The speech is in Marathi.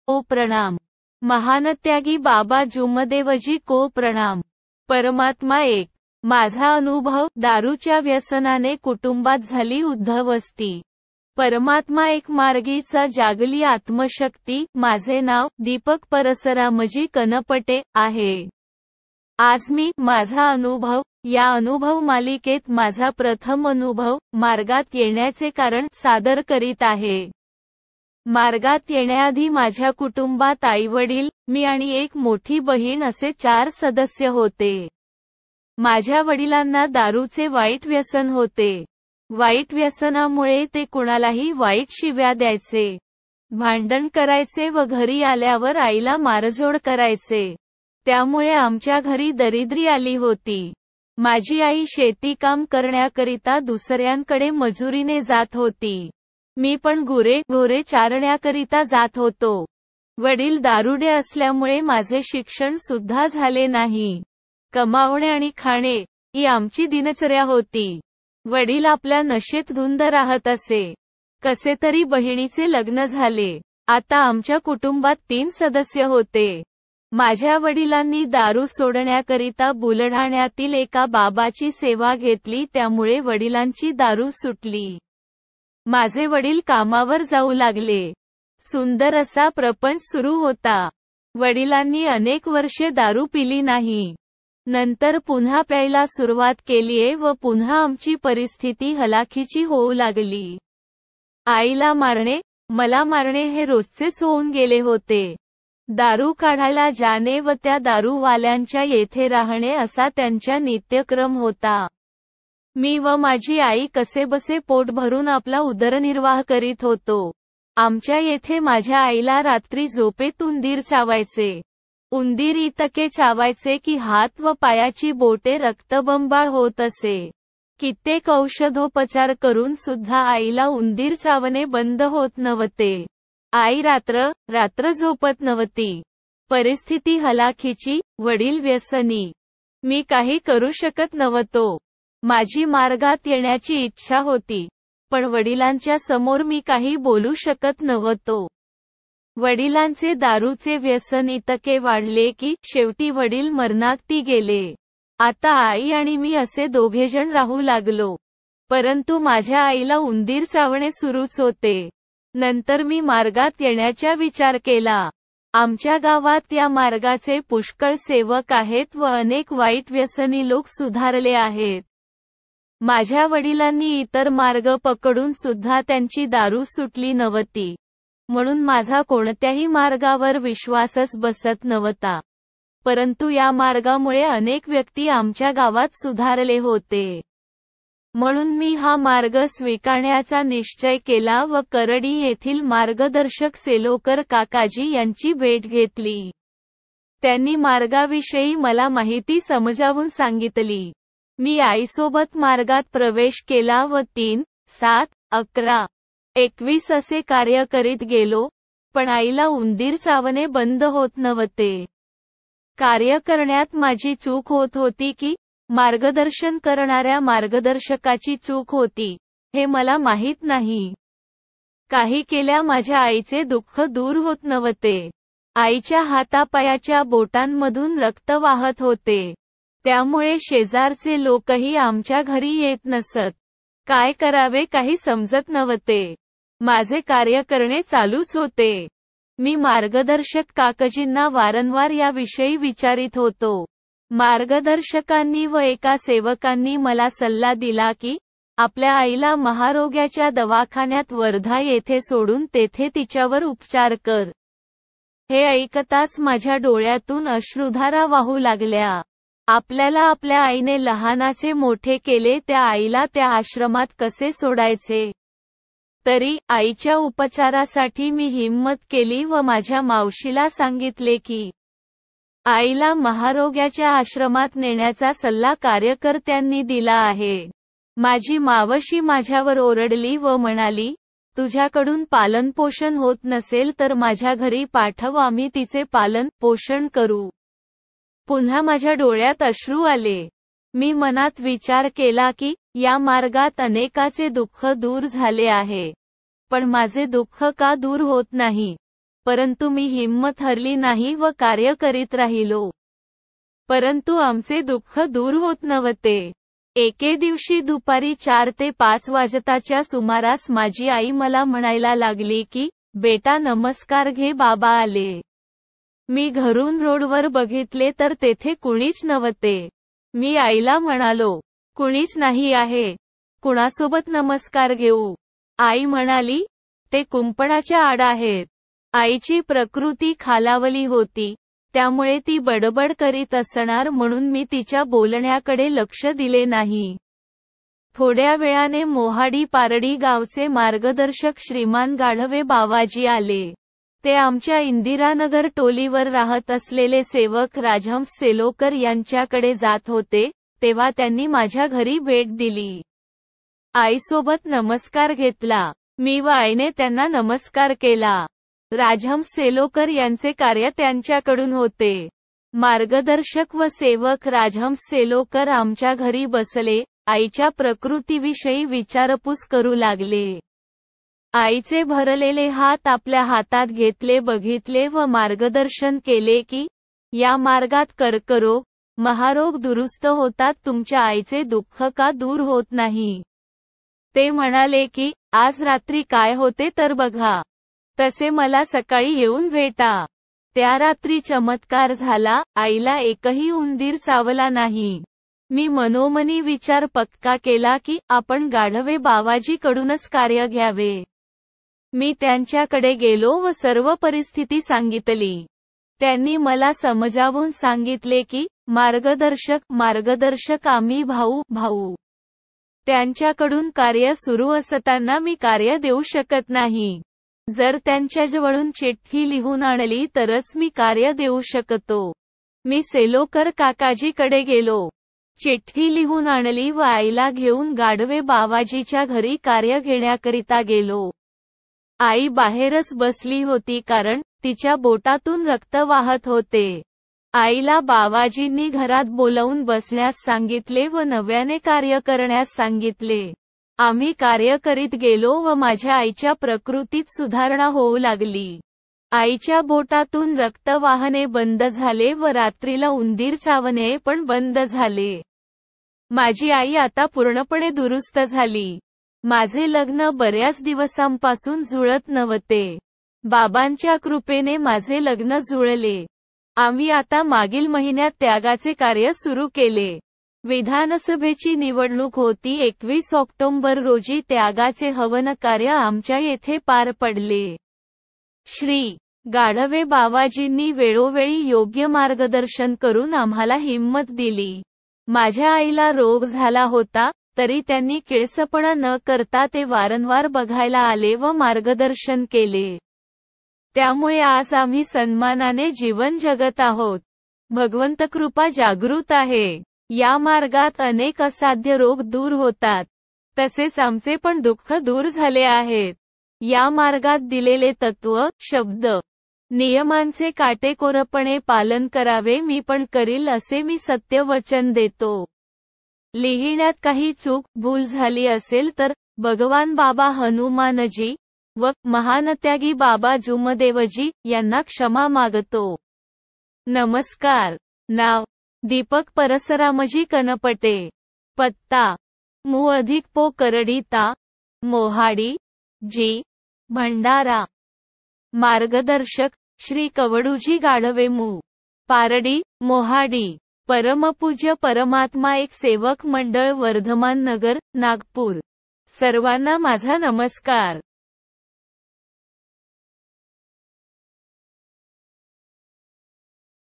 ओ प्रणाम। महानत्यागी बाबा जुमदेवजी को प्रणाम। परमात्मा एक। माझा अनुभव, दारूच्या व्यसनाने कुटुंबात झाली उद्धवस्ती। परमात्मा एक मार्गीचा जागली आत्मशक्ती। माझे नाव दीपक परसरामजी कनपटे आहे। आज मी माझा अनुभव या अनुभव मालिकेत माझा प्रथम अनुभव मार्गात येण्याचे कारण सादर करीत आहे। मार्गात येण्याआधी माझ्या कुटुंबात आईवडील, मी आणि एक मोठी बहीण असे 4 सदस्य होते। माझ्या वडिलांना दारूचे वाईट व्यसन होते। वाईट व्यसनामुळे ते कुणालाही वाईट शिव्या द्यायचे, भांडण करायचे व घरी आल्यावर आईला मारझोड करायचे। त्यामुळे आमच्या घरी दरिद्री आली होती। माझी आई शेतीकाम करण्याकरिता दुसऱ्यांकडे मजुरीने जात होती। मी पण गुरे चारण्याकरिता जात होतो। वडील दारुडे असल्यामुळे माझे शिक्षण सुद्धा झाले नाही। कमावणे आणि खाणे ही आमची दिनचर्या होती। वडील आपल्या नशेत धुंद राहत असे। कसे तरी बहिणीचे लग्न झाले। आता आमच्या कुटुंबात 3 सदस्य होते। माझ्या वडिलांनी दारू सोडण्याकरिता बुलढाण्यातील एका बाबाची सेवा घेतली, त्यामुळे वडिलांची दारू सुटली। माझे वडील कामावर जाऊ लागले। सुंदर असा प्रपंच सुरू होता। वडिलांनी अनेक वर्षे दारू पिली नाही। नंतर पुन्हा प्यायला सुरुवात केलीये व पुन्हा आमची परिस्थिती हलाखीची होऊ लागली। आईला मारणे, मला मारणे हे रोजचेच होऊन गेले होते। दारू काढायला जाणे व त्या दारूवाल्यांच्या येथे राहणे असा त्यांचा नित्यक्रम होता। मी व माझी आई कसेबसे पोट भरून आपला उदरनिर्वाह करीत होतो। आमच्या येथे माझ्या आईला रात्री झोपेत उंदीर चावायचे। उंदीर इतके चावायचे की हात व पायाची बोटे रक्तबंबाळ होत असे। कित्येक औषधोपचार करून सुद्धा आईला उंदीर चावणे बंद होत नव्हते। आई रात्र झोपत नव्हती। परिस्थिती हलाखीची, वडील व्यसनी। मी काही करू शकत नव्हतो। माझी मार्गात येण्याची इच्छा होती, पण वडिलांच्या समोर मी काही बोलू शकत नव्हतो। वडिलांचे दारूचे व्यसन इतके वाढले की शेवटी वडील मरणागती गेले। आता आई आणि मी असे दोघेजण राहू लागलो। परंतु माझ्या आईला उंदीर चावणे सुरूच होते। नंतर मी मार्गात येण्याचा विचार केला। आमच्या गावात या मार्गाचे पुष्कळ सेवक आहेत व अनेक वाईट व्यसनी लोक सुधारले आहेत। माझ्या वडिलांनी इतर मार्ग पकडून सुद्धा त्यांची दारू सुटली नव्हती, म्हणून माझा कोणत्याही मार्गावर विश्वासच बसत नव्हता। परंतु या मार्गामुळे अनेक व्यक्ती आमच्या गावात सुधारले होते। म्हणून मी हा मार्ग स्वीकारण्याचा निश्चय केला व करडी येथील मार्गदर्शक सेलोकर काकाजी यांची भेट घेतली। त्यांनी मार्गाविषयी मला माहिती समजावून सांगितली। मी आईसोबत मार्गात प्रवेश केला व 3, 7, 11, 21 असे कार्य करीत गेलो, पण आईला उंदीर चावणे बंद होत नव्हते। कार्य करण्यात माझी चूक होत होती की मार्गदर्शन करणाऱ्या मार्गदर्शकाची चूक होती, हे मला माहीत नाही। काही केल्या माझ्या आईचे दुःख दूर होत नव्हते। आईच्या हातापायाच्या बोटांमधून रक्त वाहत होते। त्यामुळे शेजारचे लोकही आमच्या घरी येत नसत। काय करावे काही समजत नव्हते। माझे कार्य करणे चालूच होते। मी मार्गदर्शक काकाजींना वारंवार याविषयी विचारित होतो। मार्गदर्शकांनी व एका सेवकांनी मला सल्ला दिला की आपल्या आईला महारोग्याच्या दवाखान्यात वर्धा येथे सोडून तेथे तिच्यावर उपचार कर। हे ऐकताच माझ्या डोळ्यातून अश्रुधारा वाहू लागल्या। आपल्याला आपल्या आईने लहानाचे मोठे केले, त्या आईला त्या आश्रमात कसे सोडायचे? तरी आईच्या उपचारासाठी मी हिम्मत केली व माझ्या मावशीला सांगितले की आईला महारोग्याच्या आश्रमात नेण्याचा सल्ला कार्यकर्त्यांनी दिला आहे। माझी मावशी माझ्यावर ओरडली व म्हणाली, तुझ्याकडून पालनपोषण होत नसेल तर माझ्या घरी पाठव, आम्ही तिचे पालन पोषण करू। पुन्हा माझ्या डोळ्यात अश्रू आले। मी मनात विचार केला की या मार्गात अनेकाचे दुःख दूर झाले आहे, पण माझे दुःख का दूर होत नाही? परंतु मी हिंमत हरली नाही व कार्य करीत राहिलो. परंतु आमचे दुःख दूर होत नव्हते. एके दिवशी दुपारी 4 ते 5 वाजताच्या सुमारास माझी आई मला म्हणायला लागली की, बेटा नमस्कार घे, बाबा आले. मी घरून रोडवर बघितले तर तेथे कुणीच नव्हते. मी आईला म्हणालो, कुणीच नाही आहे. कुणासोबत नमस्कार घेऊ? आई म्हणाली, ते कुंपणाच्या आड आहेत. आईची प्रकृती खालावली होती, त्यामुळे ती बडबड करीत असणार म्हणून मी तिच्या बोलण्याकडे लक्ष दिले नाही. थोड्या वेळाने मोहाडी पारडी गावचे मार्गदर्शक श्रीमान गाढवे बावाजी आले. ते आमच्या इंदिरानगर टोलीवर राहत असलेले सेवक राजहंस सेलोकर यांच्याकडे जात होते, तेव्हा त्यांनी माझ्या घरी भेट दिली. आईसोबत नमस्कार घेतला. मी व आईने त्यांना नमस्कार केला. राजहंस सेलोकर यांचे कार्य त्यांच्याकडून होते. मार्गदर्शक व सेवक राजहंस सेलोकर आमच्या घरी बसले, आईच्या प्रकृतीविषयी विचारपूस करू लागले. आईचे भरलेले हात आपल्या हातात घेतले, बघितले व मार्गदर्शन केले की, या मार्गात कर्करोग, महारोग दुरुस्त होतात, तुमच्या आईचे दुःख का दूर होत नाही? ते म्हणाले की, आज रात्री काय होते तर बघा. तसे मला सकाळी येऊन भेटा. त्या रात्री चमत्कार झाला, आईला एकही उंदीर चावला नाही. मी मनोमनी विचार पक्का केला की, आपण गाढवे बावाजीकडूनच कार्य घ्यावे. मी त्यांच्याकडे गेलो व सर्व परिस्थिती सांगितली. त्यांनी मला समजावून सांगितले की, मार्गदर्शक आम्ही भाऊ. त्यांच्याकडून कार्य सुरू असताना मी कार्य देऊ शकत नाही. जर त्यांच्याजवळून चिठ्ठी लिहून आणली तरच मी कार्य देऊ शकतो. मी सेलोकर काकाजीकडे गेलो. चिठ्ठी लिहून आणली व आईला घेऊन गाढवे बावाजीच्या घरी कार्य घेण्याकरिता गेलो. आई बाहेरच बसली होती कारण तिच्या बोटातून रक्त वाहत होते. आईला बावाजींनी घरात बोलावून बसण्यास सांगितले व नव्याने कार्य करण्यास सांगितले. आम्ही कार्य करीत गेलो व माझ्या आईच्या प्रकृतीत सुधारणा होऊ लागली. आईच्या बोटातून रक्त वाहणे बंद झाले व रात्रीला उंदीर चावणे पण बंद झाले. माझी आई आता पूर्णपणे दुरुस्त झाली. माझे लग्न बऱ्याच दिवसांपासून जुळत नव्हते. बाबांच्या कृपेने माझे लग्न जुळले. आम्ही आता मागील महिन्यात त्यागाचे कार्य सुरू केले. विधानसभेची निवडणूक होती. 21 ऑक्टोबर रोजी त्यागाचे हवन कार्य आमच्या येथे पार पडले. श्री गाढवे बावाजींनी वेळोवेळी योग्य मार्गदर्शन करून आम्हाला हिंमत दिली. माझ्या आईला रोग झाला होता, तरी त्यांनी किळसपणा न करता ते वारंवार बघायला आले व मार्गदर्शन केले. त्यामुळे आज आम्ही सन्मानाने जीवन जगत आहोत. भगवंत कृपा जागृत आहे. या मार्गात अनेक असाध्य रोग दूर होतात. तसेच आमचे पण दुःख दूर झाले आहेत. या मार्गात दिलेले तत्व, शब्द, नियमांचे काटेकोरपणे पालन करावे. मी पण करील असे मी सत्य वचन देतो. लिहिण्यात काही चूक, भूल झाली असेल तर भगवान बाबा हनुमानजी व महानत्यागी बाबा जुमदेवजी यांना क्षमा मागतो. नमस्कार. नाव दीपक परसरामजी कनपटे. पत्ता मु+पो करडीता, मोहाडी, जी, भंडारा. मार्गदर्शक श्री कवडूजी गाढवे पारडी, मोहाडी. परमपूज्य परमात्मा एक सेवक मंडळ, वर्धमान नगर, नागपूर. सर्वांना माझा नमस्कार.